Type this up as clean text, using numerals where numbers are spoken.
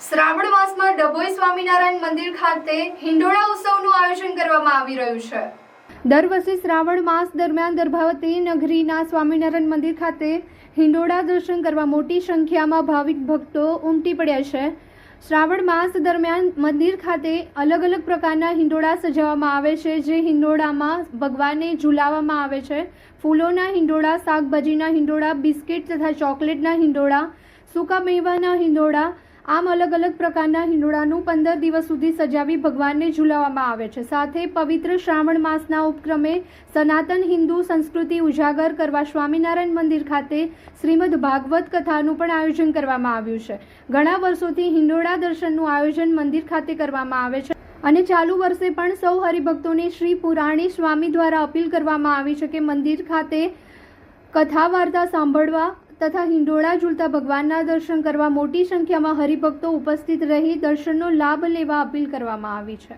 શ્રાવણ માસમાં ડભોઈ સ્વામિનારાયણ મંદિર ખાતે હિંડોળા ઉત્સવનું આયોજન કરવામાં આવી રહ્યું છે। દર વર્ષે શ્રાવણ માસ દરમિયાન દર્ભાવતી નગરીના સ્વામિનારાયણ મંદિર ખાતે હિંડોળા દર્શન કરવા મોટી સંખ્યામાં ભાવિક ભક્તો ઉમટી પડ્યા છે। શ્રાવણ માસ દરમિયાન મંદિર ખાતે અલગ અલગ પ્રકારના હિંડોળા સજાવવામાં આવે છે, જે હિંડોળામાં ભગવાનને ઝુલાવવામાં આવે છે। ફૂલોના હિંડોળા, શાકભાજીના હિંડોળા, બિસ્કિટ તથા ચોકલેટના હિંડોળા, સૂકા મેવાના હિંડોળા, આમ અલગ અલગ પ્રકારના હિંડોળાનું 15 દિવસ સુધી સજાવી ભગવાનને ઝુલાવવામાં આવે છે। સાથે પવિત્ર શ્રાવણ માસના ઉપક્રમે સનાતન હિન્દુ સંસ્કૃતિ ઉજાગર કરવા સ્વામિનારાયણ મંદિર ખાતે શ્રીમદ ભાગવત કથાનું પણ આયોજન કરવામાં આવ્યું છે। ઘણા વર્ષોથી હિંડોળા દર્શનનું આયોજન મંદિર ખાતે કરવામાં આવે છે અને ચાલુ વર્ષે પણ સૌ હરિભક્તોને શ્રી પુરાણી સ્વામી દ્વારા અપીલ કરવામાં આવી છે કે મંદિર ખાતે કથા વાર્તા સાંભળવા તથા હિંડોળા ઝૂલતા ભગવાનના દર્શન કરવા મોટી સંખ્યામાં હરિભક્તો ઉપસ્થિત રહી દર્શનનો લાભ લેવા અપીલ કરવામાં આવી છે।